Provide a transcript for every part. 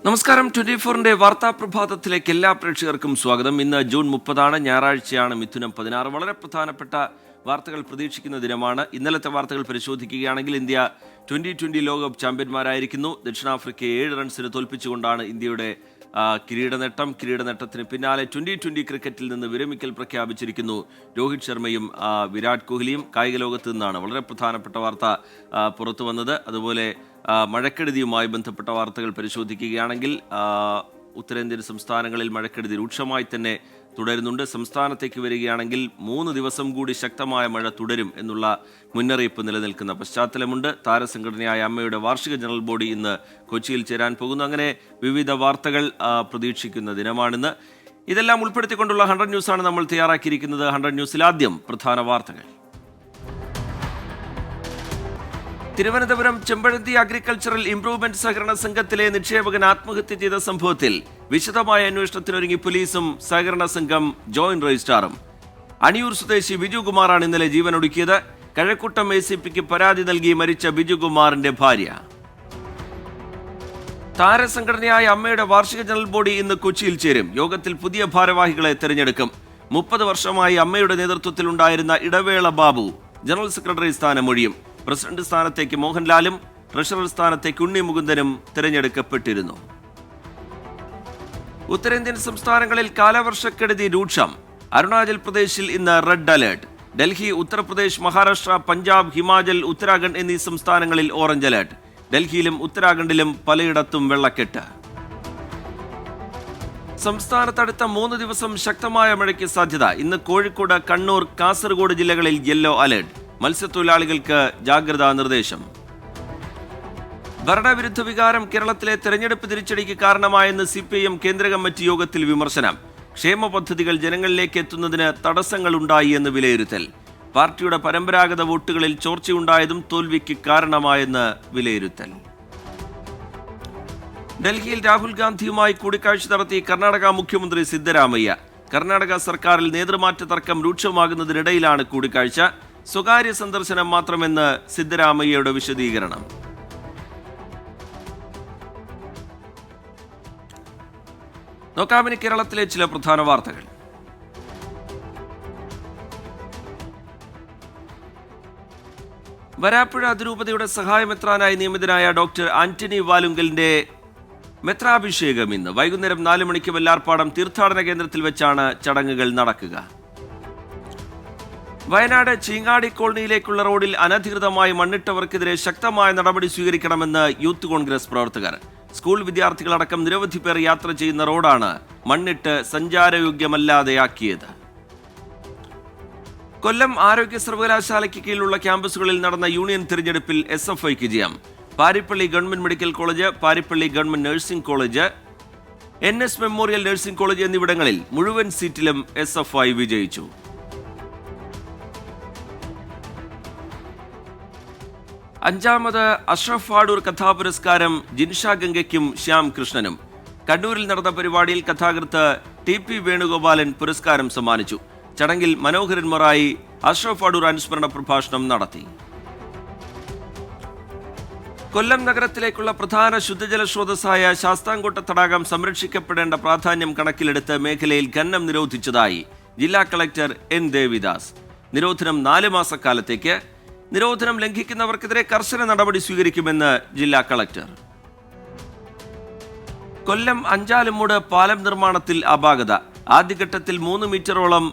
നമസ്കാരം. 24-ന്റെ വാർത്താ പ്രഭാതത്തിലേക്ക് എല്ലാ പ്രേക്ഷകർക്കും സ്വാഗതം. ഇന്ന് ജൂൺ 30 ഞായറാഴ്ചയാണ്, മിഥുനം 16. വളരെ പ്രധാനപ്പെട്ട വാർത്തകൾ പ്രതീക്ഷിക്കുന്ന ദിനമാണ്. ഇന്നലത്തെ വാർത്തകൾ പരിശോധിക്കുകയാണെങ്കിൽ ഇന്ത്യ 2020 ലോകകപ്പ് ചാമ്പ്യന്മാരായിരിക്കുന്നു. ദക്ഷിണാഫ്രിക്കയെ 7 റൺസിന് തോൽപ്പിച്ചുകൊണ്ടാണ് ഇന്ത്യയുടെ കിരീടനേട്ടത്തിന് പിന്നാലെ 2020 ക്രിക്കറ്റിൽ നിന്ന് വിരമിക്കൽ പ്രഖ്യാപിച്ചിരിക്കുന്നു രോഹിത് ശർമ്മയും വിരാട് കോഹ്ലിയും. കായിക ലോകത്ത് നിന്നാണ് വളരെ പ്രധാനപ്പെട്ട വാർത്ത പുറത്തു വന്നത്. അതുപോലെ മഴക്കെടുതിയുമായി ബന്ധപ്പെട്ട വാർത്തകൾ പരിശോധിക്കുകയാണെങ്കിൽ ഉത്തരേന്ത്യൻ സംസ്ഥാനങ്ങളിൽ മഴക്കെടുതി രൂക്ഷമായി തന്നെ തുടരുന്നുണ്ട്. സംസ്ഥാനത്തേക്ക് വരികയാണെങ്കിൽ 3 ദിവസം കൂടി ശക്തമായ മഴ തുടരും എന്നുള്ള മുന്നറിയിപ്പ് നിലനിൽക്കുന്ന പശ്ചാത്തലമുണ്ട്. താരസംഘടനയായ അമ്മയുടെ വാർഷിക ജനറൽ ബോഡി ഇന്ന് കൊച്ചിയിൽ ചേരാൻ പോകുന്നു. അങ്ങനെ വിവിധ വാർത്തകൾ പ്രതീക്ഷിക്കുന്ന ദിനമാണിന്ന്. ഇതെല്ലാം ഉൾപ്പെടുത്തിക്കൊണ്ടുള്ള 100 ന്യൂസാണ് നമ്മൾ തയ്യാറാക്കിയിരിക്കുന്നത്. 100 ന്യൂസിൽ ആദ്യം പ്രധാന വാർത്തകൾ. തിരുവനന്തപുരം ചെമ്പഴന്തി അഗ്രികൾച്ചറൽ ഇംപ്രൂവ്മെന്റ് സഹകരണ സംഘത്തിലെ നിക്ഷേപകൻ ആത്മഹത്യ ചെയ്ത സംഭവത്തിൽ വിശദമായ അന്വേഷണത്തിനൊരുങ്ങി പോലീസും സഹകരണ സംഘം ജോയിന്റ് രജിസ്ട്രാറും. അണിയൂർ സ്വദേശി ബിജുകുമാറാണ് ഇന്നലെ ജീവനൊടുക്കിയത്. കഴക്കൂട്ടം ACPക്ക് പരാതി നൽകി മരിച്ച ബിജുകുമാറിന്റെ ഭാര്യ. താരസംഘടനയായ അമ്മയുടെ വാർഷിക ജനറൽ ബോഡി ഇന്ന് കൊച്ചിയിൽ ചേരും. യോഗത്തിൽ പുതിയ ഭാരവാഹികളെ തെരഞ്ഞെടുക്കും. 30 വർഷമായി അമ്മയുടെ നേതൃത്വത്തിലുണ്ടായിരുന്ന ഇടവേള ബാബു ജനറൽ സെക്രട്ടറി സ്ഥാനം ഒഴിയും. പ്രസിഡന്റ് സ്ഥാനത്തേക്ക് മോഹൻലാലും ട്രഷറർ സ്ഥാനത്തേക്ക് ഉണ്ണി മുകുന്ദനും തിരഞ്ഞെടുക്കപ്പെട്ടിരുന്നു. ഉത്തരേന്ത്യൻ സംസ്ഥാനങ്ങളിൽ കാലവർഷക്കെടുതി രൂക്ഷം. അരുണാചൽ പ്രദേശിൽ ഇന്ന് റെഡ് അലേർട്ട്. ഡൽഹി, ഉത്തർപ്രദേശ്, മഹാരാഷ്ട്ര, പഞ്ചാബ്, ഹിമാചൽ, ഉത്തരാഖണ്ഡ് എന്നീ സംസ്ഥാനങ്ങളിൽ ഓറഞ്ച് അലേർട്ട്. ഡൽഹിയിലും ഉത്തരാഖണ്ഡിലും പലയിടത്തും വെള്ളക്കെട്ട്. സംസ്ഥാനത്ത് അടുത്ത 3 ദിവസം ശക്തമായ മഴയ്ക്ക് സാധ്യത. ഇന്ന് കോഴിക്കോട്, കണ്ണൂർ, കാസർഗോഡ് ജില്ലകളിൽ യെല്ലോ അലേർട്ട്. മത്സ്യത്തൊഴിലാളികൾക്ക് ജാഗ്രതാ നിർദ്ദേശം. ഭരണവിരുദ്ധ വികാരം കേരളത്തിലെ തെരഞ്ഞെടുപ്പ് തിരിച്ചടിക്ക് കാരണമായെന്ന് CPIM കേന്ദ്ര കമ്മിറ്റി യോഗത്തിൽ വിമർശനം. ക്ഷേമ പദ്ധതികൾ ജനങ്ങളിലേക്ക് എത്തുന്നതിന് തടസ്സങ്ങളുണ്ടായി എന്ന് വിലയിരുത്തൽ. പാർട്ടിയുടെ പരമ്പരാഗത വോട്ടുകളിൽ ചോർച്ചയുണ്ടായതും തോൽവിക്ക് കാരണമായെന്ന് വിലയിരുത്തൽ. ഡൽഹിയിൽ രാഹുൽ ഗാന്ധിയുമായി കൂടിക്കാഴ്ച നടത്തി കർണാടക മുഖ്യമന്ത്രി സിദ്ധരാമയ്യ. കർണാടക സർക്കാരിൽ നേതൃമാറ്റ തർക്കം രൂക്ഷമാകുന്നതിനിടയിലാണ് കൂടിക്കാഴ്ച. സ്വകാര്യ സന്ദർശനം മാത്രമെന്ന് സിദ്ധരാമയ്യയുടെ വിശദീകരണം. നോക്കാമിനി കേരളത്തിലെ ചില പ്രധാന വാർത്തകൾ. വരാപ്പുഴ അതിരൂപതയുടെ സഹായമെത്രാനായി നിയമിതനായ ഡോക്ടർ ആന്റണി വാലുങ്കലിന്റെ മെത്രാഭിഷേകം ഇന്ന് വൈകുന്നേരം 4 മണിക്ക് വെള്ളാർപ്പാടം തീർത്ഥാടന കേന്ദ്രത്തിൽ വെച്ചാണ് ചടങ്ങുകൾ നടക്കുക. വയനാട് ചീങ്ങാടി കോളനിയിലേക്കുള്ള റോഡിൽ അനധികൃതമായി മണ്ണിട്ടവർക്കെതിരെ ശക്തമായ നടപടി സ്വീകരിക്കണമെന്ന് യൂത്ത് കോൺഗ്രസ് പ്രവർത്തകർ. സ്കൂൾ വിദ്യാർത്ഥികളടക്കം നിരവധി പേർ യാത്ര ചെയ്യുന്ന റോഡാണ് മണ്ണിട്ട് സഞ്ചാരയോഗ്യമല്ലാതെയാക്കിയത്. കൊല്ലം ആരോഗ്യ സർവകലാശാലയ്ക്ക് കീഴിലുള്ള ക്യാമ്പസുകളിൽ നടന്ന യൂണിയൻ തിരഞ്ഞെടുപ്പിൽ SFIക്ക് ജയം. Parippally government medical college, Parippally government nursing college, NS memorial nursing college എന്നിവിടങ്ങളിൽ മുഴുവൻ സീറ്റിലും SFI വിജയിച്ചു. അഞ്ചാമത് അഷ്റഫ് ഫാഡൂർ കഥാപുരസ്കാരം ജിൻഷ ഗംഗയ്ക്കും ശ്യാം കൃഷ്ണനും. കണ്ണൂരിൽ നടന്ന പരിപാടിയിൽ കഥാകൃത്ത് TP വേണുഗോപാലൻ പുരസ്കാരം സമ്മാനിച്ചു. ചടങ്ങിൽ മനോഹരൻ മൊറായി അഷ്റഫ് ഫാഡൂർ അനുസ്മരണ പ്രഭാഷണം നടത്തി. കൊല്ലം നഗരത്തിലേക്കുള്ള പ്രധാന ശുദ്ധജല സ്രോതസ്സായ ശാസ്താംകോട്ട തടാകം സംരക്ഷിക്കപ്പെടേണ്ട പ്രാധാന്യം കണക്കിലെടുത്ത് മേഖലയിൽ ഖനനം നിരോധിച്ചതായി ജില്ലാ കളക്ടർ N ദേവിദാസ്. നിരോധനം 4 മാസക്കാലത്തേക്ക്. നിരോധനം ലംഘിക്കുന്നവർക്കെതിരെ കർശന നടപടി സ്വീകരിക്കുമെന്ന് ജില്ലാ കളക്ടർ. കൊല്ലം അഞ്ചാലുമൂട് പാലം നിർമ്മാണത്തിൽ അപാകത. ആദ്യഘട്ടത്തിൽ 3 മീറ്ററോളം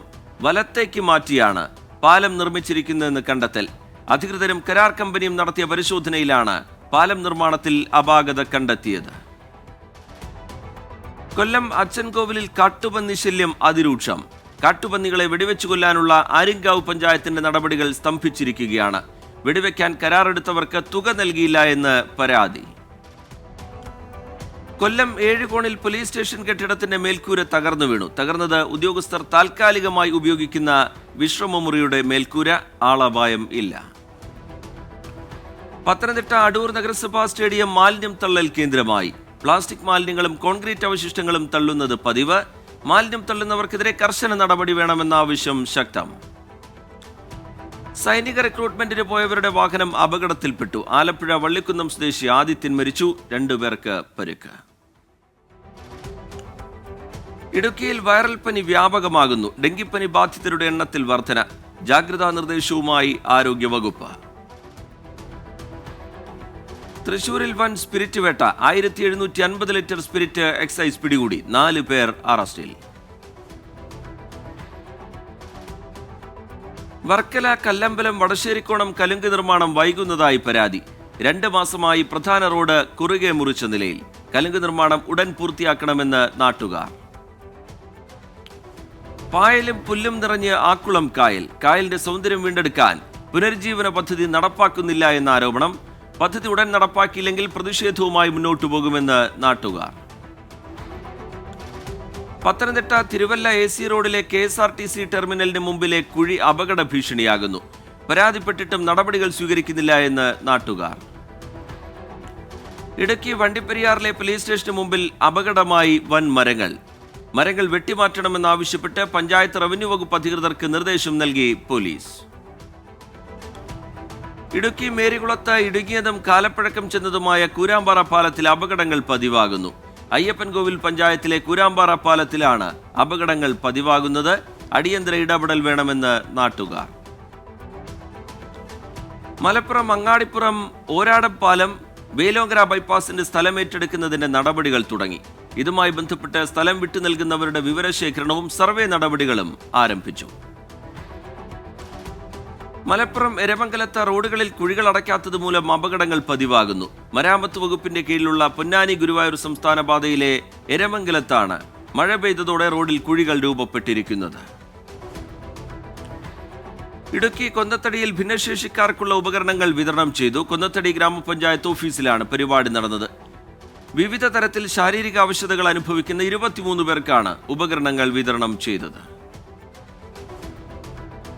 വലത്തേക്ക് മാറ്റിയാണ് പാലം നിർമ്മിച്ചിരിക്കുന്നതെന്ന് കണ്ടെത്തൽ. അധികൃതരും കരാർ കമ്പനിയും നടത്തിയ പരിശോധനയിലാണ് പാലം നിർമ്മാണത്തിൽ അപാകത കണ്ടെത്തിയത്. കൊല്ലം അച്ചൻകോവിലിൽ കാട്ടുപന്നി ശല്യം അതിരൂക്ഷം. കാട്ടുപന്നികളെ വെടിവെച്ചു കൊല്ലാനുള്ള ആര്യങ്കാവ് പഞ്ചായത്തിന്റെ നടപടികൾ സ്തംഭിച്ചിരിക്കുകയാണ്. വെടിവെക്കാൻ കരാറെടുത്തവർക്ക് തുക നൽകിയില്ല എന്ന് പരാതി. കൊല്ലം ഏഴുകോണിൽ പോലീസ് സ്റ്റേഷൻ കെട്ടിടത്തിന്റെ മേൽക്കൂര തകർന്നു വീണു. തകർന്നത് ഉദ്യോഗസ്ഥർ താൽക്കാലികമായി ഉപയോഗിക്കുന്ന വിശ്രമമുറിയുടെ മേൽക്കൂര. ആളപായം ഇല്ല. പത്തനംതിട്ട അടൂർ നഗരസഭാ സ്റ്റേഡിയം മാലിന്യം തള്ളൽ കേന്ദ്രമായി. പ്ലാസ്റ്റിക് മാലിന്യങ്ങളും കോൺക്രീറ്റ് അവശിഷ്ടങ്ങളും തള്ളുന്നത് പതിവ്. മാലിന്യം തള്ളുന്നവർക്കെതിരെ കർശന നടപടി വേണമെന്ന ആവശ്യം ശക്തം. സൈനിക റിക്രൂട്ട്മെന്റിന് പോയവരുടെ വാഹനം അപകടത്തിൽപ്പെട്ടു. ആലപ്പുഴ വള്ളിക്കുന്നം സ്വദേശി ആദിത്യൻ മരിച്ചു. 2 പേർക്ക് പരിക്ക്. ഇടുക്കിയിൽ വൈറൽ പനി വ്യാപകമാകുന്നു. ഡെങ്കിപ്പനി ബാധിതരുടെ എണ്ണത്തിൽ വർധന. ജാഗ്രതാ നിർദ്ദേശവുമായി ആരോഗ്യവകുപ്പ്. തൃശൂരിൽ വൻ സ്പിരിറ്റ് വേട്ട. 1750 ലിറ്റർ സ്പിരിറ്റ് എക്സൈസ് പിടികൂടി. 4 പേർ അറസ്റ്റിൽ. വർക്കല കല്ലമ്പലം വടശ്ശേരിക്കോണം കലുങ്ക് നിർമ്മാണം വൈകുന്നതായി പരാതി. 2 മാസമായി പ്രധാന റോഡ് കുറുകെ മുറിച്ച നിലയിൽ. കലുങ്ക് നിർമ്മാണം ഉടൻ പൂർത്തിയാക്കണമെന്ന് നാട്ടുകാർ. പായലും പുല്ലും നിറഞ്ഞ് ആക്കുളം കായൽ. കായലിന്റെ സൗന്ദര്യം വീണ്ടെടുക്കാൻ പുനരുജ്ജീവന പദ്ധതി നടപ്പാക്കുന്നില്ല എന്ന ആരോപണം. പദ്ധതി ഉടൻ നടപ്പാക്കിയില്ലെങ്കിൽ പ്രതിഷേധവുമായി മുന്നോട്ടു പോകുമെന്ന് നാട്ടുകാർ. പത്തനംതിട്ട തിരുവല്ല AC റോഡിലെ KSRTC ടെർമിനലിന് മുമ്പിലെ കുഴി അപകട ഭീഷണിയാകുന്നു. പരാതിപ്പെട്ടിട്ടും നടപടികൾ സ്വീകരിക്കുന്നില്ല എന്ന് നാട്ടുകാർ. ഇടുക്കി വണ്ടിപ്പെരിയാറിലെ പോലീസ് സ്റ്റേഷന് മുമ്പിൽ അപകടമായി വൻ മരങ്ങൾ. മരങ്ങൾ വെട്ടിമാറ്റണമെന്നാവശ്യപ്പെട്ട് പഞ്ചായത്ത് റവന്യൂ വകുപ്പ് അധികൃതർക്ക് നിർദ്ദേശം നൽകി പോലീസ്. ഇടുക്കി മേരികുളത്ത് ഇടുങ്ങിയതും കാലപ്പഴക്കം ചെന്നതുമായ കൂരാമ്പാറ പാലത്തിൽ അപകടങ്ങൾ പതിവാകുന്നു. അയ്യപ്പൻകോവിൽ പഞ്ചായത്തിലെ കൂരാമ്പാറ പാലത്തിലാണ് അപകടങ്ങൾ പതിവാകുന്നത്. അടിയന്തര ഇടപെടൽ വേണമെന്ന് നാട്ടുകാർ. മലപ്പുറം അങ്ങാടിപ്പുറം ഓരാടം പാലം വേലോങ്കര ബൈപ്പാസിന്റെ സ്ഥലം ഏറ്റെടുക്കുന്നതിന്റെ നടപടികൾ തുടങ്ങി. ഇതുമായി ബന്ധപ്പെട്ട് സ്ഥലം വിട്ടു നൽകുന്നവരുടെ വിവരശേഖരണവും സർവേ നടപടികളും ആരംഭിച്ചു. മലപ്പുറം എരമംഗലത്ത് റോഡുകളിൽ കുഴികൾ അടയ്ക്കാത്തത് മൂലം അപകടങ്ങൾ പതിവാകുന്നു. മരാമത്ത് വകുപ്പിന്റെ കീഴിലുള്ള പൊന്നാനി ഗുരുവായൂർ സംസ്ഥാന പാതയിലെ എരമംഗലത്താണ് മഴ പെയ്തതോടെ റോഡിൽ കുഴികൾ രൂപപ്പെട്ടിരിക്കുന്നത്. ഇടുക്കി കൊന്നത്തടിയിൽ ഭിന്നശേഷിക്കാർക്കുള്ള ഉപകരണങ്ങൾ വിതരണം ചെയ്തു. കൊന്നത്തടി ഗ്രാമപഞ്ചായത്ത് ഓഫീസിലാണ് പരിപാടി നടന്നത്. വിവിധ തരത്തിൽ ശാരീരിക ആവശ്യതകൾ അനുഭവിക്കുന്ന 23 പേർക്കാണ് ഉപകരണങ്ങൾ വിതരണം ചെയ്തത്.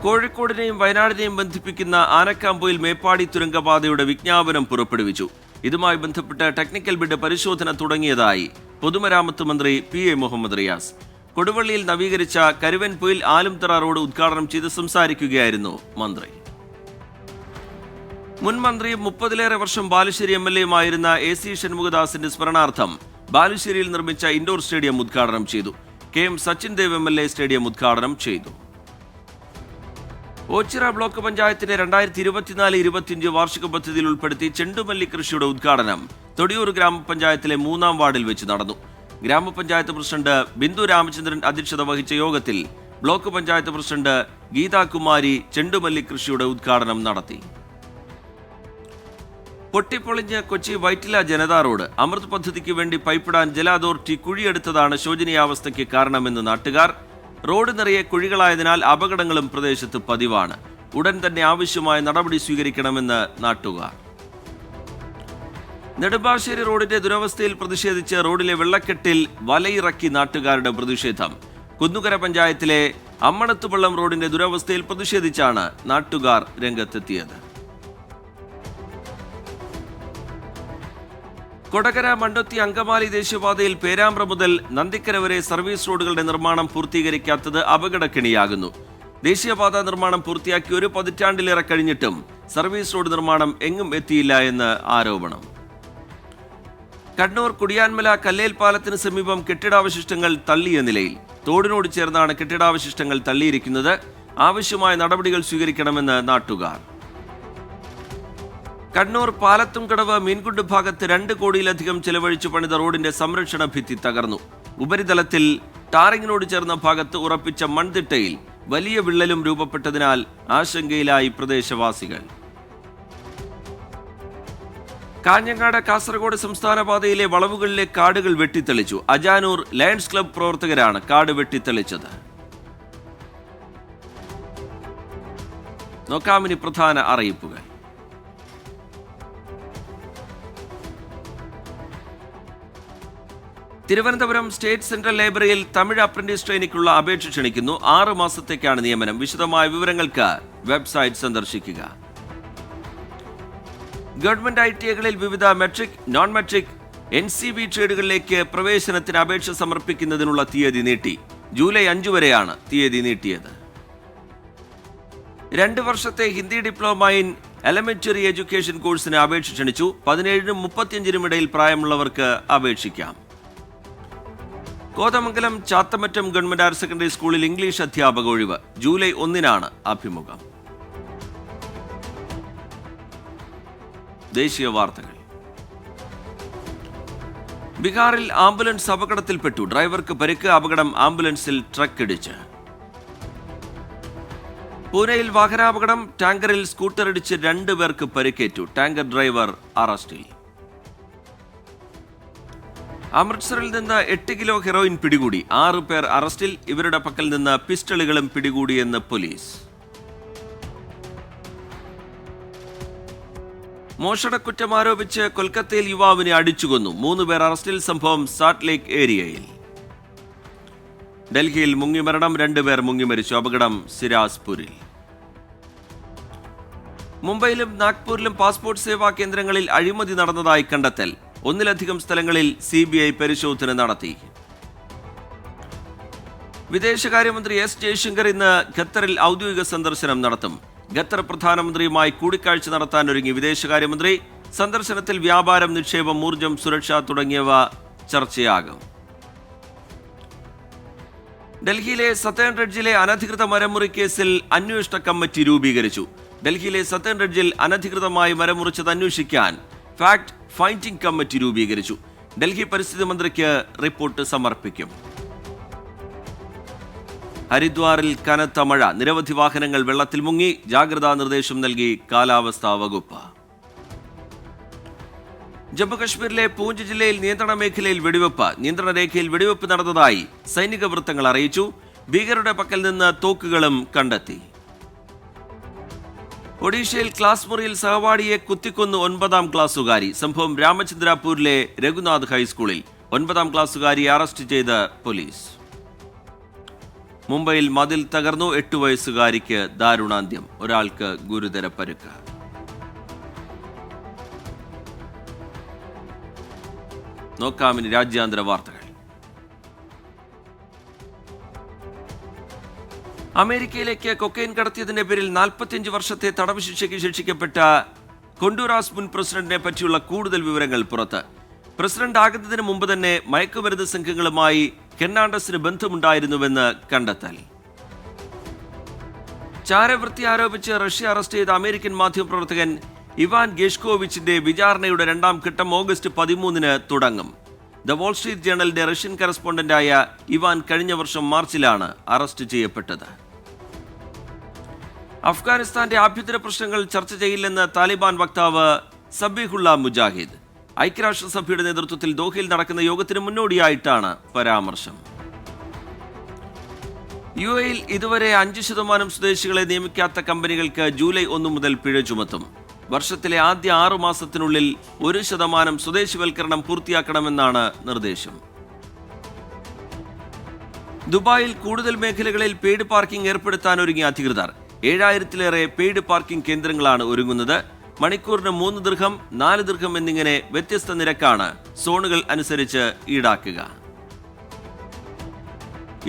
കോഴിക്കോടിനെയും വയനാടിനെയും ബന്ധിപ്പിക്കുന്ന ആനക്കാമ്പൊയിൽ മേപ്പാടി തുരങ്കപാതയുടെ വിജ്ഞാപനം പുറപ്പെടുവിച്ചു. ഇതുമായി ബന്ധപ്പെട്ട് ടെക്നിക്കൽ ബിഡ് പരിശോധന തുടങ്ങിയതായി പൊതുമരാമത്ത് മന്ത്രി PA മുഹമ്മദ് റിയാസ്. കൊടുവള്ളിയിൽ നവീകരിച്ച കരുവൻപൊയിൽ ആലുംതറ റോഡ് ഉദ്ഘാടനം ചെയ്ത് സംസാരിക്കുകയായിരുന്നു മന്ത്രി. മുൻ മന്ത്രിയും 30ലേറെ വർഷം ബാലുശ്ശേരി MLAയുമായിരുന്ന AC ഷൺമുഖദാസിന്റെ സ്മരണാർത്ഥം ബാലുശ്ശേരിയിൽ നിർമ്മിച്ച ഇൻഡോർ സ്റ്റേഡിയം ഉദ്ഘാടനം ചെയ്തു. KM Sachin Dev MLA stadium ഉദ്ഘാടനം ചെയ്തു. ഓച്ചിറ ബ്ലോക്ക് പഞ്ചായത്തിന്റെ 2024-25 വാർഷിക പദ്ധതിയിൽ ഉൾപ്പെടുത്തി ചെണ്ടുമല്ലി കൃഷിയുടെ ഉദ്ഘാടനം തൊടിയൂർ ഗ്രാമപഞ്ചായത്തിലെ 3-ാം വാർഡിൽ വെച്ച് നടന്നു. ഗ്രാമപഞ്ചായത്ത് പ്രസിഡന്റ് ബിന്ദു രാമചന്ദ്രൻ അധ്യക്ഷത വഹിച്ച യോഗത്തിൽ ബ്ലോക്ക് പഞ്ചായത്ത് പ്രസിഡന്റ് ഗീതാകുമാരി ചെണ്ടുമല്ലി കൃഷിയുടെ ഉദ്ഘാടനം നടത്തി. പൊട്ടിപ്പൊളിഞ്ഞ് കൊച്ചി വൈറ്റില ജനതാ റോഡ്. അമൃത് പദ്ധതിക്ക് വേണ്ടി പൈപ്പിടാൻ ജല അതോറിറ്റി കുഴിയെടുത്തതാണ് ശോചനീയാവസ്ഥയ്ക്ക് കാരണമെന്ന് നാട്ടുകാർ. റോഡ് നിറയെ കുഴികളായതിനാൽ അപകടങ്ങളും പ്രദേശത്ത് പതിവാണ്. ഉടൻ തന്നെ ആവശ്യമായ നടപടി സ്വീകരിക്കണമെന്ന് നാട്ടുകാർ. നെടുമ്പാശ്ശേരി റോഡിന്റെ ദുരവസ്ഥയിൽ പ്രതിഷേധിച്ച് റോഡിലെ വെള്ളക്കെട്ടിൽ വലയിറക്കി നാട്ടുകാരുടെ പ്രതിഷേധം. കുന്നുകര പഞ്ചായത്തിലെ അമ്മണത്തുപള്ളം റോഡിന്റെ ദുരവസ്ഥയിൽ പ്രതിഷേധിച്ചാണ് നാട്ടുകാർ രംഗത്തെത്തിയത്. കൊടകര മണ്ടൊത്തി അങ്കമാലി ദേശീയപാതയിൽ പേരാമ്പ്ര മുതൽ നന്ദിക്കര വരെ സർവീസ് റോഡുകളുടെ നിർമ്മാണം പൂർത്തീകരിക്കാത്തത് അപകടക്കെണിയാകുന്നു. ദേശീയപാത നിർമ്മാണം പൂർത്തിയാക്കി 1 പതിറ്റാണ്ടിലേറെ കഴിഞ്ഞിട്ടും സർവീസ് റോഡ് നിർമ്മാണം എങ്ങും എത്തിയില്ല എന്ന് ആരോപണം. കണ്ണൂർ കുടിയാൻമല കല്ലേൽ പാലത്തിന് സമീപം കെട്ടിടാവശിഷ്ടങ്ങൾ തള്ളിയ നിലയിൽ. തോടിനോട് ചേർന്നാണ് കെട്ടിടാവശിഷ്ടങ്ങൾ തള്ളിയിരിക്കുന്നത്. ആവശ്യമായ നടപടികൾ സ്വീകരിക്കണമെന്ന് നാട്ടുകാർ. കണ്ണൂർ പാലത്തുംകടവ് മീൻകുണ്ട് ഭാഗത്ത് 2 കോടിയിലധികം ചെലവഴിച്ചു പണിത റോഡിന്റെ സംരക്ഷണ ഭിത്തി തകർന്നു. ഉപരിതലത്തിൽ ടാറിങ്ങിനോട് ചേർന്ന ഭാഗത്ത് ഉറപ്പിച്ച മൺതിട്ടയിൽ വലിയ വിള്ളലും രൂപപ്പെട്ടതിനാൽ ആശങ്കയിലായി പ്രദേശവാസികൾ. കാഞ്ഞങ്ങാട് കാസർഗോഡ് സംസ്ഥാന പാതയിലെ വളവുകളിലെ കാടുകൾ വെട്ടിത്തെളിച്ചു. അജാനൂർ ലയൺസ് ക്ലബ് പ്രവർത്തകരാണ് കാട് വെട്ടിത്തെളിച്ചത്. നോക്കാമിനി പ്രധാന അറിയിപ്പുകൾ. തിരുവനന്തപുരം സ്റ്റേറ്റ് സെൻട്രൽ ലൈബ്രറിയിൽ തമിഴ് അപ്രന്റീസ് ട്രെയിനിക്കുള്ള അപേക്ഷ ക്ഷണിക്കുന്നു. 6 മാസത്തേക്കാണ് നിയമനം. വിശദമായ വിവരങ്ങൾക്ക് വെബ്സൈറ്റ് സന്ദർശിക്കുക. ഗവൺമെന്റ് ITഐകളിൽ വിവിധ മെട്രിക്, നോൺ മെട്രിക്, NCV ട്രേഡുകളിലേക്ക് പ്രവേശനത്തിന് അപേക്ഷ സമർപ്പിക്കുന്നതിനുള്ള തീയതി നീട്ടി. ജൂലൈ 5 വരെയാണ് തീയതി നീട്ടിയത്. 2 വർഷത്തെ Hindi diploma in elementary education കോഴ്സിന് അപേക്ഷ ക്ഷണിച്ചു. 17-നും 35-നും ഇടയിൽ പ്രായമുള്ളവർക്ക് അപേക്ഷിക്കാം. Kothamangalam Chathamattam government higher secondary സ്കൂളിൽ ഇംഗ്ലീഷ് അധ്യാപക ഒഴിവ്. ജൂലൈ 1 അഭിമുഖം. ദേശീയ വാർത്തകൾ. ബീഹാറിൽ ആംബുലൻസ് അപകടത്തിൽപ്പെട്ടു. ഡ്രൈവർക്ക് പരിക്ക്. അപകടം ആംബുലൻസിൽ ട്രക്കിടിച്ച്. പൂനെയിൽ വാഹനാപകടം. ടാങ്കറിൽ സ്കൂട്ടറിടിച്ച് 2 പേർക്ക് പരിക്കേറ്റു. ടാങ്കർ ഡ്രൈവർ അറസ്റ്റിൽ. അമൃത്സറിൽ നിന്ന് 8 കിലോ ഹെറോയിൻ പിടികൂടി. 6 പേർ അറസ്റ്റിൽ. ഇവരുടെ പക്കൽ നിന്ന് പിസ്റ്റളുകളും പിടികൂടിയെന്ന് പോലീസ്. മോഷണക്കുറ്റം ആരോപിച്ച് കൊൽക്കത്തയിൽ യുവാവിനെ അടിച്ചുകൊന്നു. 3 പേർ അറസ്റ്റിൽ. സംഭവം സാൾട്ട് ലേക്ക് ഏരിയയിൽ. ഡൽഹിയിൽ മുങ്ങിമരണം. 2 പേർ മുങ്ങിമരിച്ചു. അപകടം സിരാസ്പൂരിൽ. മുംബൈയിലും നാഗ്പൂരിലും പാസ്പോർട്ട് സേവാ കേന്ദ്രങ്ങളിൽ അഴിമതി നടന്നതായി കണ്ടെത്തൽ. 1-ലധികം സ്ഥലങ്ങളിൽ CBI പരിശോധന നടത്തി. വിദേശകാര്യമന്ത്രി S. ജയശങ്കർ ഇന്ന് ഖത്തറിൽ ഔദ്യോഗിക സന്ദർശനം നടത്തും. ഖത്തർ പ്രധാനമന്ത്രിയുമായി കൂടിക്കാഴ്ച നടത്താനൊരുങ്ങി വിദേശകാര്യമന്ത്രി. സന്ദർശനത്തിൽ വ്യാപാരം, നിക്ഷേപം, ഊർജം, സുരക്ഷ തുടങ്ങിയവ ചർച്ചയാകും. ഡൽഹിയിലെ സതേൺ റെഡ്ജിലെ അനധികൃത മരമുറി കേസിൽ അന്വേഷണ കമ്മിറ്റി രൂപീകരിച്ചു. ഡൽഹിയിലെ സതേൺ റെഡ്ജിൽ അനധികൃതമായി മരമുറിച്ചത് അന്വേഷിക്കാൻ ഫാക്ട് ഫൈൻഡിംഗ് കമ്മിറ്റി രൂപീകരിച്ചു. ഡൽഹി പരിസ്ഥിതി മന്ത്രിക്ക് റിപ്പോർട്ട് സമർപ്പിക്കും. ഹരിദ്വാറിൽ കനത്ത മഴ. നിരവധി വാഹനങ്ങൾ വെള്ളത്തിൽ മുങ്ങി. ജാഗ്രതാ നിർദ്ദേശം നൽകി കാലാവസ്ഥാ വകുപ്പ്. ജമ്മുകശ്മീരിലെ പൂഞ്ച് ജില്ലയിൽ നിയന്ത്രണ മേഖലയിൽ വെടിവെപ്പ്. നിയന്ത്രണ രേഖയിൽ വെടിവെപ്പ് നടന്നതായി സൈനിക വൃത്തങ്ങൾ അറിയിച്ചു. ഭീകരരുടെ പക്കൽ നിന്ന് തോക്കുകളും കണ്ടെത്തി. ഒഡീഷയിൽ ക്ലാസ് മുറിയിൽ സഹപാഠിയെ കുത്തിക്കൊന്നു 9ാം ക്ലാസ്സുകാരി. സംഭവം രാമചന്ദ്രാപൂരിലെ രഘുനാഥ് ഹൈസ്കൂളിൽ. 9ാം ക്ലാസ്സുകാരിയെ അറസ്റ്റ് ചെയ്ത് പോലീസ്. മുംബൈയിൽ മതിൽ തകർന്നു. 8 വയസ്സുകാരിക്ക് ദാരുണാന്ത്യം. ഒരാൾക്ക് ഗുരുതര പരുക്ക്. നോക്കാം ഇനി രാജ്യാന്തര വാർത്തകൾ. അമേരിക്കയിലേക്ക് കൊക്കൈൻ കടത്തിയതിന്റെ പേരിൽ 45 വർഷത്തെ തടവ് ശിക്ഷയ്ക്ക് ശിക്ഷിക്കപ്പെട്ട ഹോണ്ടുറാസ് മുൻ പ്രസിഡന്റിനെ പറ്റിയുള്ള കൂടുതൽ വിവരങ്ങൾ പുറത്ത്. പ്രസിഡന്റ് ആകുന്നതിന് മുമ്പ് തന്നെ മയക്കുമരുന്ന് സംഘങ്ങളുമായി ഹെർണാണ്ടസിന് ബന്ധമുണ്ടായിരുന്നുവെന്ന് കണ്ടെത്തൽ. ചാരവൃത്തി ആരോപിച്ച് റഷ്യ അറസ്റ്റ് ചെയ്ത അമേരിക്കൻ മാധ്യമപ്രവർത്തകൻ ഇവാൻ ഗെഷ്കോവിച്ചിന്റെ വിചാരണയുടെ 2ാം ഘട്ടം ഓഗസ്റ്റ് 13 തുടങ്ങും. ദ വാൾ സ്ട്രീറ്റ് ജേണലിന്റെ റഷ്യൻ കറസ്പോണ്ടന്റായ ഇവാൻ കഴിഞ്ഞ വർഷം മാർച്ചിലാണ് അറസ്റ്റ് ചെയ്യപ്പെട്ടത്. അഫ്ഗാനിസ്ഥാന്റെ ആഭ്യന്തര പ്രശ്നങ്ങൾ ചർച്ച ചെയ്യില്ലെന്ന് താലിബാൻ വക്താവ് സബീഹുള്ള മുജാഹിദ്. ഐക്യരാഷ്ട്രസഭയുടെ നേതൃത്വത്തിൽ ദോഹയിൽ നടക്കുന്ന യോഗത്തിന് മുന്നോടിയായിട്ടാണ് പരാമർശം. UAEയിൽ ഇതുവരെ 5% സ്വദേശികളെ നിയമിക്കാത്ത കമ്പനികൾക്ക് ജൂലൈ 1 മുതൽ പിഴ ചുമത്തും. വർഷത്തിലെ ആദ്യ 6 മാസത്തിനുള്ളിൽ 1% സ്വദേശിവൽക്കരണം പൂർത്തിയാക്കണമെന്നാണ് നിർദ്ദേശം. ദുബായിൽ കൂടുതൽ മേഖലകളിൽ പെയ്ഡ് പാർക്കിംഗ് ഏർപ്പെടുത്താനൊരുങ്ങിയ അധികൃതർ. 7000-ലേറെ പെയ്ഡ് പാർക്കിംഗ് കേന്ദ്രങ്ങളാണ് ഒരുങ്ങുന്നത്. മണിക്കൂറിന് 3 ദിർഹം, 4 ദിർഹം എന്നിങ്ങനെ വ്യത്യസ്ത നിരക്കാണ് സോണുകൾ അനുസരിച്ച് ഈടാക്കുക.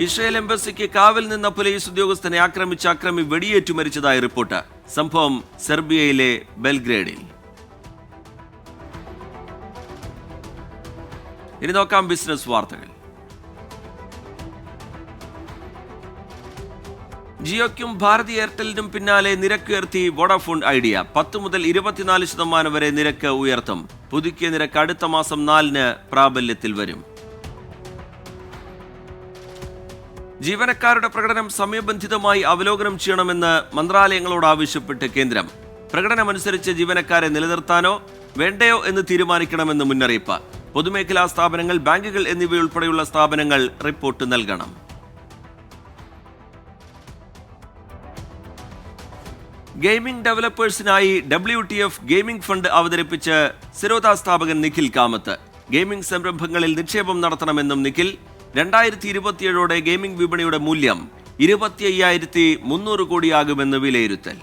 ഇസ്രയേൽ എംബസിക്ക് കാവൽ നിന്ന പോലീസ് ഉദ്യോഗസ്ഥനെ ആക്രമിച്ച അക്രമി വെടിയേറ്റു മരിച്ചതായി റിപ്പോർട്ട്. സംഭവം സെർബിയയിലെ ബെൽഗ്രേഡിൽ. ഇനി നോക്കാം ബിസിനസ് വാർത്തകൾ. ജിയോയ്ക്കും ഭാരതി എയർടെലിനും പിന്നാലെ നിരക്കുയർത്തി വോഡാഫോൺ ഐഡിയ. 10 മുതൽ 24% വരെ നിരക്ക് ഉയർത്തും. പുതുക്കിയ നിരക്ക് അടുത്ത മാസം 4 പ്രാബല്യത്തിൽ വരും. ജീവനക്കാരുടെ പ്രകടനം സമയബന്ധിതമായി അവലോകനം ചെയ്യണമെന്ന് മന്ത്രാലയങ്ങളോട് ആവശ്യപ്പെട്ട് കേന്ദ്രം. പ്രകടനമനുസരിച്ച് ജീവനക്കാരെ നിലനിർത്താനോ വേണ്ടയോ എന്ന് തീരുമാനിക്കണമെന്ന് മുന്നറിയിപ്പ്. പൊതുമേഖലാ സ്ഥാപനങ്ങൾ, ബാങ്കുകൾ എന്നിവയുൾപ്പെടെയുള്ള സ്ഥാപനങ്ങൾ റിപ്പോർട്ട് നൽകണം. ഗെയിമിംഗ് ഡെവലപ്പേഴ്സിനായി WTF ഗെയിമിംഗ് ഫണ്ട് അവതരിപ്പിച്ച് സിരോദ സ്ഥാപകൻ നിഖിൽ കാമത്ത്. ഗെയിമിംഗ് സംരംഭങ്ങളിൽ നിക്ഷേപം നടത്തണമെന്നും നിഖിൽ. 2027 ഗെയിമിംഗ് വിപണിയുടെ മൂല്യം 25,300 കോടിയാകുമെന്ന് വിലയിരുത്തൽ.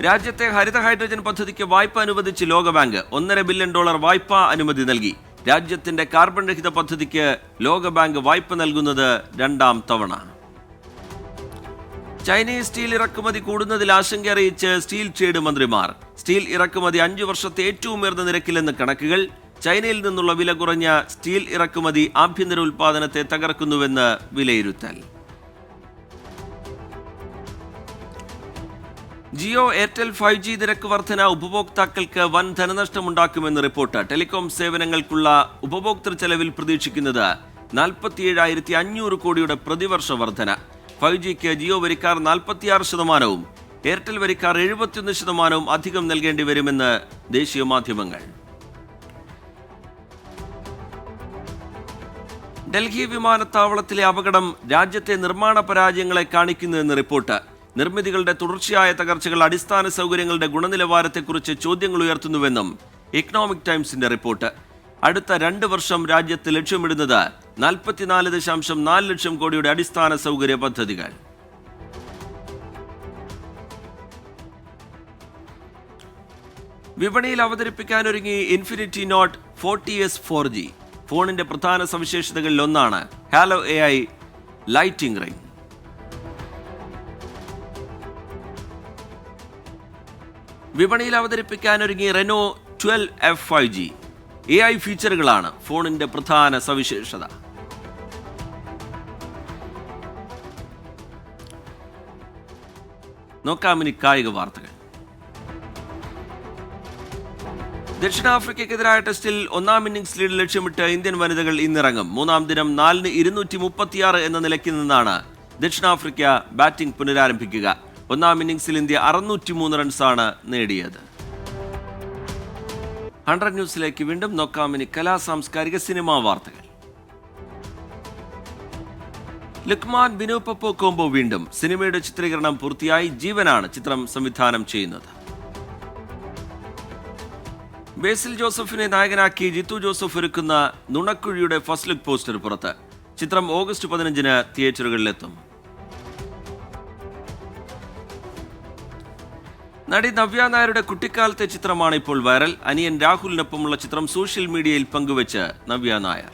രാജ്യത്തെ ഹരിത ഹൈഡ്രജൻ പദ്ധതിക്ക് വായ്പ അനുവദിച്ച് ലോകബാങ്ക്. $1.5 ബില്യൺ വായ്പാ അനുമതി നൽകി. രാജ്യത്തിന്റെ കാർബൺ രഹിത പദ്ധതിക്ക് ലോകബാങ്ക് വായ്പ നൽകുന്നത് 2ാം തവണ. ചൈനീസ് സ്റ്റീൽ ഇറക്കുമതി കൂടുന്നതിൽ ആശങ്ക അറിയിച്ച് സ്റ്റീൽ ട്രേഡ് മന്ത്രിമാർ. സ്റ്റീൽ ഇറക്കുമതി 5 വർഷത്തെ ഏറ്റവും ഉയർന്ന നിരക്കിലെന്ന് കണക്കുകൾ. ചൈനയിൽ നിന്നുള്ള വില കുറഞ്ഞ സ്റ്റീൽ ഇറക്കുമതി ആഭ്യന്തര ഉൽപ്പാദനത്തെ തകർക്കുന്നുവെന്ന് വിലയിരുത്തൽ. ജിയോ എയർടെൽ 5G നിരക്ക് വർധന ഉപഭോക്താക്കൾക്ക് വൻ ധനനഷ്ടമുണ്ടാക്കുമെന്ന് റിപ്പോർട്ട്. ടെലികോം സേവനങ്ങൾക്കുള്ള ഉപഭോക്തൃ ചെലവിൽ പ്രതീക്ഷിക്കുന്നത് 47,500 കോടിയുടെ പ്രതിവർഷ വർധന. 5Gക്ക് ജിയോ വരിക്കാർ 46%, എയർടെൽ വരിക്കാർ 71% അധികം നൽകേണ്ടി വരുമെന്ന് ദേശീയ മാധ്യമങ്ങൾ. ഡൽഹി വിമാനത്താവളത്തിലെ അപകടം രാജ്യത്തെ നിർമ്മാണ പരാജയങ്ങളെ കാണിക്കുന്നുവെന്ന് റിപ്പോർട്ട്. നിർമ്മിതികളുടെ തുടർച്ചയായ തകർച്ചകൾ അടിസ്ഥാന സൗകര്യങ്ങളുടെ ഗുണനിലവാരത്തെക്കുറിച്ച് ചോദ്യങ്ങൾ ഉയർത്തുന്നുവെന്നും ഇക്കണോമിക് ടൈംസിന്റെ റിപ്പോർട്ട്. അടുത്ത 2 വർഷം രാജ്യത്ത് ലക്ഷ്യമിടുന്നത് 44.4 ലക്ഷം കോടിയുടെ അടിസ്ഥാന സൗകര്യ പദ്ധതികൾ. വിപണിയിൽ അവതരിപ്പിക്കാനൊരുങ്ങി ഇൻഫിനിറ്റി നോട്ട് 40S 4G. ഫോണിന്റെ പ്രധാന സവിശേഷതകളിൽ ഒന്നാണ് ഹാലോ AI ലൈറ്റിംഗ് റിംഗ്. വിപണിയിൽ അവതരിപ്പിക്കാനൊരുങ്ങി റെനോ 12F 5G. AI ഫീച്ചറുകളാണ് ഫോണിന്റെ പ്രധാന സവിശേഷത. നോക്കാമിനി കായിക വാർത്തകൾ. ദക്ഷിണാഫ്രിക്കയ്ക്കെതിരായ ടെസ്റ്റിൽ 1-ാം ഇന്നിംഗ്സ് ലീഡ് ലക്ഷ്യമിട്ട് ഇന്ത്യൻ വനിതകൾ ഇന്നിറങ്ങും. 3-ാം ദിനം 4-ന് 236 എന്ന നിലയ്ക്ക് നിന്നാണ് ദക്ഷിണാഫ്രിക്ക ബാറ്റിംഗ് പുനരാരംഭിക്കുക. 1-ാം ഇന്നിംഗ്സിൽ ഇന്ത്യ 603 റൺസാണ് നേടിയത്. 100 ന്യൂസിലേക്ക് വീണ്ടും നോക്കാമിനി കലാ സാംസ്കാരിക സിനിമാ വാർത്തകൾ. ലുക്മാൻ ബിനു പപ്പോ കോംബോ വീണ്ടും. സിനിമയുടെ ചിത്രീകരണം പൂർത്തിയായി. ജീവനാണ് ചിത്രം സംവിധാനം ചെയ്യുന്നത്. ബേസിൽ ജോസഫിനെ നായകനാക്കി ജിത്തു ജോസഫ് ഒരുക്കുന്ന നുണക്കുഴിയുടെ ഫസ്റ്റ് ലുക്ക് പോസ്റ്റർ പുറത്ത്. ചിത്രം ഓഗസ്റ്റ് 15-ന് തിയേറ്ററുകളിലെത്തും. നടി നവ്യ നായരുടെ കുട്ടിക്കാലത്തെ ചിത്രമാണ് ഇപ്പോൾ വൈറൽ. അനിയൻ രാഹുലിനൊപ്പമുള്ള ചിത്രം സോഷ്യൽ മീഡിയയിൽ പങ്കുവച്ച് നവ്യ നായർ.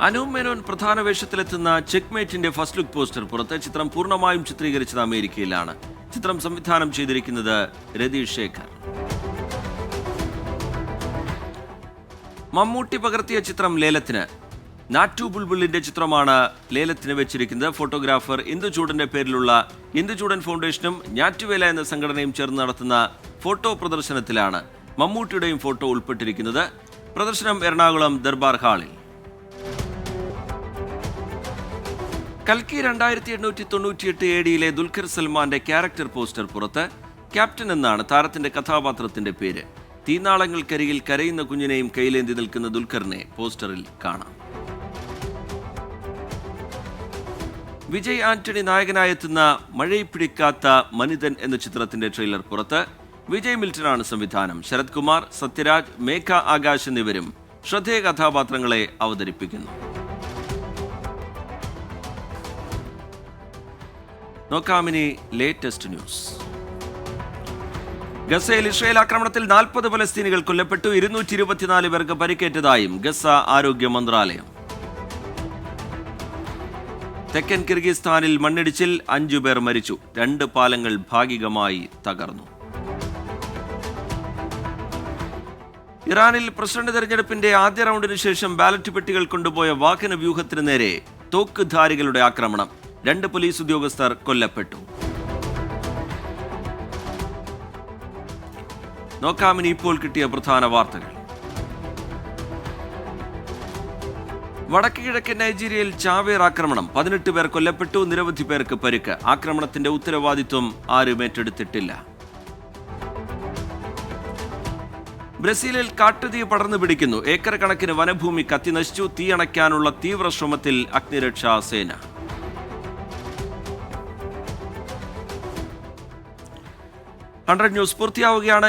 അനൂപ് മേനോൻ പ്രധാന വേഷത്തിലെത്തുന്ന ചെക്ക്മേറ്റിന്റെ ഫസ്റ്റ് ലുക്ക് പോസ്റ്റർ പുറത്ത്. ചിത്രം പൂർണ്ണമായും ചിത്രീകരിച്ചത് അമേരിക്കയിലാണ്. ചിത്രം സംവിധാനം ചെയ്തിരിക്കുന്നത് രതീഷ് ശേഖർ. മമ്മൂട്ടി പകർത്തിയ ചിത്രം ലേലത്തിന്. നാറ്റു ബുൾബുളിന്റെ ചിത്രമാണ് ലേലത്തിന് വെച്ചിരിക്കുന്നത്. ഫോട്ടോഗ്രാഫർ ഇന്ദുചൂടന്റെ പേരിലുള്ള ഇന്ദുചൂടൻ ഫൗണ്ടേഷനും ഞാറ്റുവേല എന്ന സംഘടനയും ചേർന്ന് നടത്തുന്ന ഫോട്ടോ പ്രദർശനത്തിലാണ് മമ്മൂട്ടിയുടെയും ഫോട്ടോ ഉൾപ്പെട്ടിരിക്കുന്നത്. പ്രദർശനം എറണാകുളം ദർബാർ ഹാളിൽ. കൽക്കി 2898 AD ദുൽഖർ സൽമാന്റെ ക്യാരക്ടർ പോസ്റ്റർ പുറത്ത്. ക്യാപ്റ്റൻ എന്നാണ് താരത്തിന്റെ കഥാപാത്രത്തിന്റെ പേര്. തീനാളങ്ങൾക്കരികിൽ കരയുന്ന കുഞ്ഞിനെയും കയ്യിലേന്തി നിൽക്കുന്ന ദുൽഖറിനെ പോസ്റ്ററിൽ കാണാം. വിജയ് ആന്റണി നായകനായെത്തുന്ന മഴയിൽ പിടിക്കാത്ത മനിതൻ എന്ന ചിത്രത്തിന്റെ ട്രെയിലർ പുറത്ത്. വിജയ് മിൽട്ടനാണ് സംവിധാനം. ശരത് കുമാർ, സത്യരാജ്, മേഘ ആകാശ് എന്നിവരും ശ്രദ്ധേയ കഥാപാത്രങ്ങളെ അവതരിപ്പിക്കുന്നു. നോക്കാമിനി ലേറ്റസ്റ്റ് ന്യൂസ്. ഗസയിൽ ഇസ്രായേൽ ആക്രമണത്തിൽ 40 ഫലസ്തീനികൾ കൊല്ലപ്പെട്ടു. 224 പേർക്ക് പരിക്കേറ്റതായും ഗസ ആരോഗ്യ മന്ത്രാലയം. തെക്കൻ കിർഗിസ്ഥാനിൽ മണ്ണിടിച്ചിൽ 5 പേർ മരിച്ചു. 2 പാലങ്ങൾ ഭാഗികമായി തകർന്നു. ഇറാനിൽ പ്രസിഡന്റ് തെരഞ്ഞെടുപ്പിന്റെ ആദ്യ റൗണ്ടിന് ശേഷം ബാലറ്റ് പെട്ടികൾ കൊണ്ടുപോയ വാഹന വ്യൂഹത്തിന് നേരെ തോക്കുധാരികളുടെ ആക്രമണം. 2 പോലീസ് ഉദ്യോഗസ്ഥർ കൊല്ലപ്പെട്ടു. നോക്കാമിനി ഇപ്പോൾ കിട്ടിയ പ്രധാന വാർത്തകൾ. വടക്ക് കിഴക്കൻ നൈജീരിയയിൽ ചാവേർ ആക്രമണം. 18 പേർ കൊല്ലപ്പെട്ടു. നിരവധി പേർക്ക് പരിക്ക്. ആക്രമണത്തിന്റെ ഉത്തരവാദിത്വം ആരും ഏറ്റെടുത്തിട്ടില്ല. ബ്രസീലിൽ കാട്ടുതീ പടർന്നു പിടിക്കുന്നു. ഏക്കർ കണക്കിന് വനഭൂമി കത്തിനശിച്ചു. തീയണയ്ക്കാനുള്ള തീവ്ര ശ്രമത്തിൽ അഗ്നിരക്ഷാ സേന. ന്യൂസ് പൂർത്തിയാവുകയാണ്.